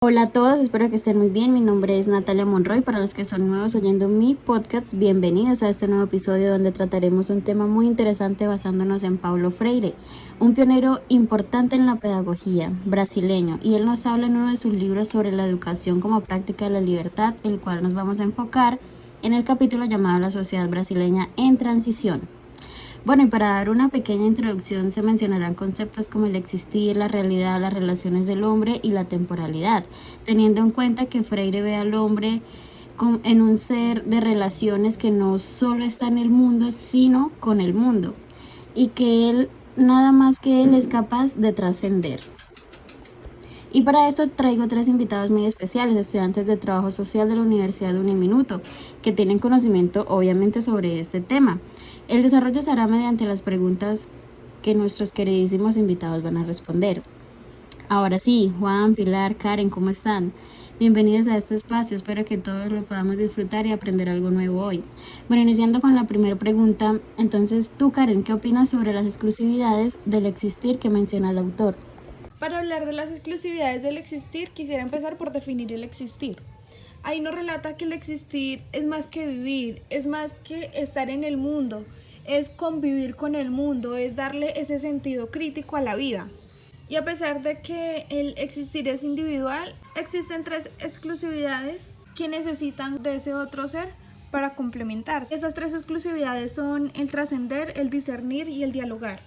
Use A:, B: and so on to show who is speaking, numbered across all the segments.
A: Hola a todos, espero que estén muy bien. Mi nombre es Natalia Monroy. Para los que son nuevos oyendo mi podcast, bienvenidos a este nuevo episodio donde trataremos un tema muy interesante basándonos en Paulo Freire, un pionero importante en la pedagogía brasileño, y él nos habla en uno de sus libros sobre la educación como práctica de la libertad, el cual nos vamos a enfocar en el capítulo llamado La sociedad brasileña en transición. Bueno, y para dar una pequeña introducción se mencionarán conceptos como el existir, la realidad, las relaciones del hombre y la temporalidad, teniendo en cuenta que Freire ve al hombre en un ser de relaciones que no solo está en el mundo, sino con el mundo, y que él, nada más que él, es capaz de trascender. Y para esto traigo tres invitados muy especiales, estudiantes de trabajo social de la Universidad de Uniminuto, que tienen conocimiento obviamente sobre este tema. El desarrollo se hará mediante las preguntas que nuestros queridísimos invitados van a responder. Ahora sí, Juan, Pilar, Karen, ¿cómo están? Bienvenidos a este espacio, espero que todos lo podamos disfrutar y aprender algo nuevo hoy. Bueno, iniciando con la primera pregunta, entonces tú, Karen, ¿qué opinas sobre las exclusividades del existir que menciona el autor?
B: Para hablar de las exclusividades del existir, quisiera empezar por definir el existir. Ahí nos relata que el existir es más que vivir, es más que estar en el mundo, es convivir con el mundo, es darle ese sentido crítico a la vida. Y a pesar de que el existir es individual, existen tres exclusividades que necesitan de ese otro ser para complementarse. Esas tres exclusividades son el trascender, el discernir y el dialogar.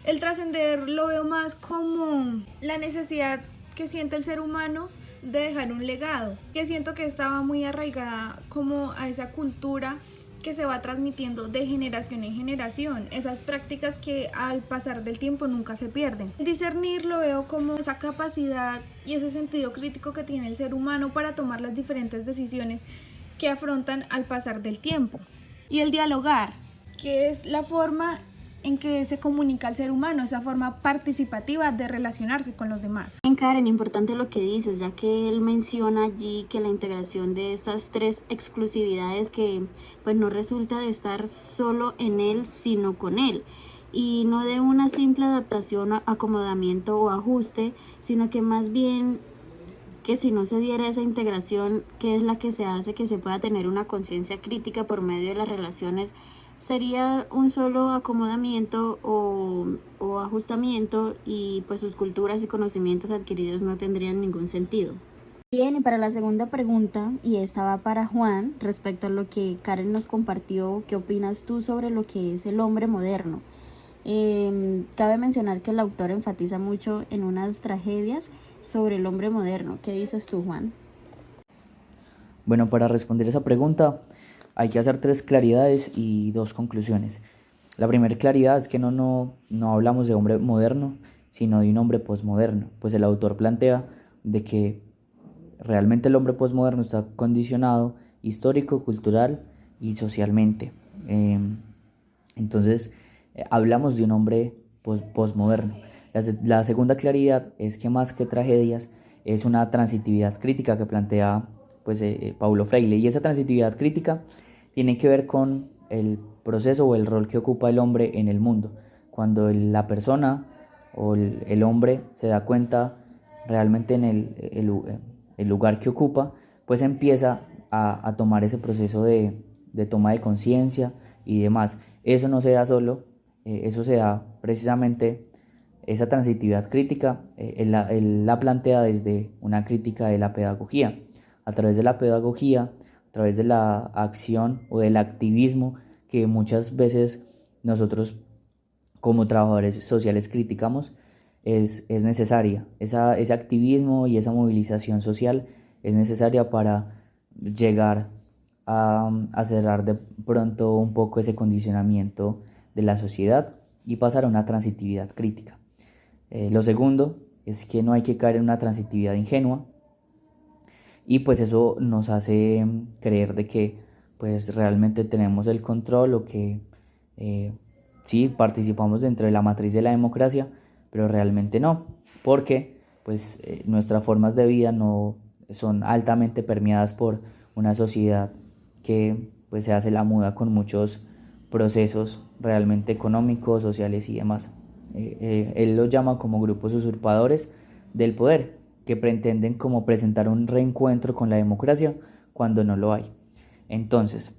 B: El trascender lo veo más como la necesidad que siente el ser humano de dejar un legado, que siento que estaba muy arraigada como a esa cultura que se va transmitiendo de generación en generación, esas prácticas que al pasar del tiempo nunca se pierden. El discernir lo veo como esa capacidad y ese sentido crítico que tiene el ser humano para tomar las diferentes decisiones que afrontan al pasar del tiempo. Y el dialogar, que es la forma en que se comunica al ser humano, esa forma participativa de relacionarse con los demás.
A: Bien, Karen, importante lo que dices, ya que él menciona allí que la integración de estas tres exclusividades que pues no resulta de estar solo en él, sino con él, y no de una simple adaptación, acomodamiento o ajuste, sino que más bien que si no se diera esa integración, que es la que se hace que se pueda tener una conciencia crítica por medio de las relaciones, sería un solo acomodamiento o ajustamiento, y pues sus culturas y conocimientos adquiridos no tendrían ningún sentido. Bien, y para la segunda pregunta, y esta va para Juan, respecto a lo que Karen nos compartió, ¿qué opinas tú sobre lo que es el hombre moderno? Cabe mencionar que el autor enfatiza mucho en unas tragedias sobre el hombre moderno. ¿Qué dices tú, Juan?
C: Bueno, para responder esa pregunta hay que hacer tres claridades y dos conclusiones. La primera claridad es que no hablamos de hombre moderno, sino de un hombre posmoderno, pues el autor plantea de que realmente el hombre posmoderno está condicionado histórico, cultural y socialmente. Entonces, hablamos de un hombre posmoderno. La segunda claridad es que más que tragedias es una transitividad crítica que plantea Paulo Freire, y esa transitividad crítica tiene que ver con el proceso o el rol que ocupa el hombre en el mundo. Cuando la persona o el hombre se da cuenta realmente en el lugar que ocupa, pues empieza a tomar ese proceso de toma de conciencia y demás. Eso no se da solo, eso se da precisamente, esa transitividad crítica, él la plantea desde una crítica de la pedagogía. A través de la pedagogía, a través de la acción o del activismo que muchas veces nosotros como trabajadores sociales criticamos, es necesaria. Ese activismo y esa movilización social es necesaria para llegar a cerrar de pronto un poco ese condicionamiento de la sociedad y pasar a una transitividad crítica. Lo segundo es que no hay que caer en una transitividad ingenua, y pues eso nos hace creer de que pues realmente tenemos el control, o que sí participamos dentro de la matriz de la democracia, pero realmente no, porque pues nuestras formas de vida no son altamente permeadas por una sociedad que pues se hace la muda con muchos procesos realmente económicos, sociales y demás. Él los llama como grupos usurpadores del poder, que pretenden como presentar un reencuentro con la democracia cuando no lo hay. Entonces,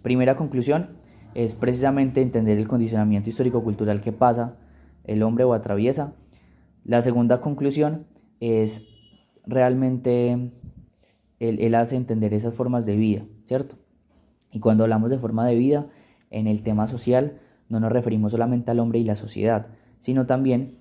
C: primera conclusión es precisamente entender el condicionamiento histórico-cultural que pasa el hombre o atraviesa. La segunda conclusión es realmente él hace entender esas formas de vida, ¿cierto? Y cuando hablamos de forma de vida, en el tema social, no nos referimos solamente al hombre y la sociedad, sino también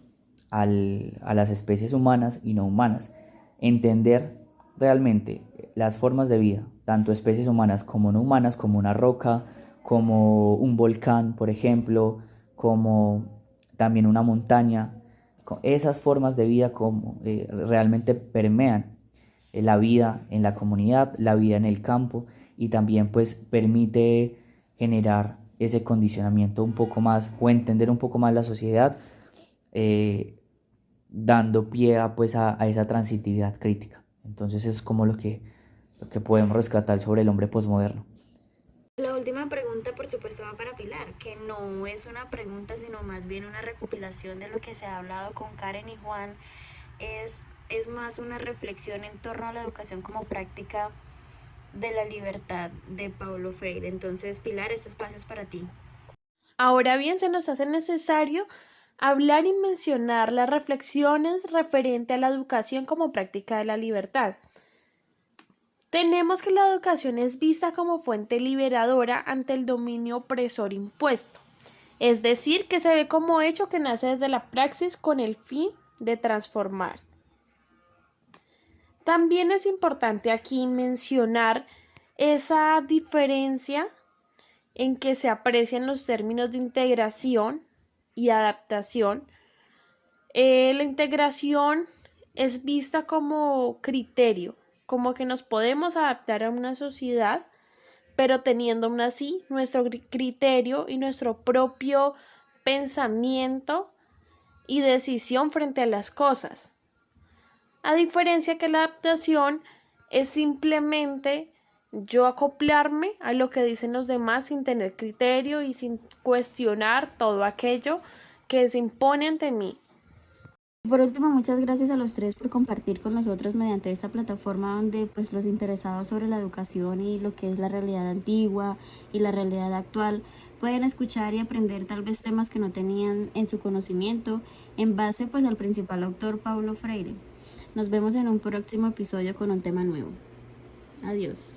C: a las especies humanas y no humanas. Entender realmente las formas de vida, tanto especies humanas como no humanas, como una roca, como un volcán, por ejemplo, como también una montaña. Esas formas de vida como realmente permean la vida en la comunidad, la vida en el campo, y también pues permite generar ese condicionamiento un poco más o entender un poco más la sociedad, dando pie a esa transitividad crítica. Entonces es como lo que podemos rescatar sobre el hombre posmoderno.
A: La última pregunta, por supuesto, va para Pilar, que no es una pregunta, sino más bien una recopilación de lo que se ha hablado con Karen y Juan. Es más una reflexión en torno a la educación como práctica de la libertad de Paulo Freire. Entonces, Pilar, este espacio es para ti.
B: Ahora bien, se nos hace necesario hablar y mencionar las reflexiones referente a la educación como práctica de la libertad. Tenemos que la educación es vista como fuente liberadora ante el dominio opresor impuesto, es decir, que se ve como hecho que nace desde la praxis con el fin de transformar. También es importante aquí mencionar esa diferencia en que se aprecian los términos de integración y adaptación. La integración es vista como criterio, como que nos podemos adaptar a una sociedad, pero teniendo aún así nuestro criterio y nuestro propio pensamiento y decisión frente a las cosas. A diferencia que la adaptación es simplemente yo acoplarme a lo que dicen los demás sin tener criterio y sin cuestionar todo aquello que se impone ante mí.
A: Por último, muchas gracias a los tres por compartir con nosotros mediante esta plataforma donde pues los interesados sobre la educación y lo que es la realidad antigua y la realidad actual pueden escuchar y aprender tal vez temas que no tenían en su conocimiento en base pues al principal autor Paulo Freire. Nos vemos en un próximo episodio con un tema nuevo. Adiós.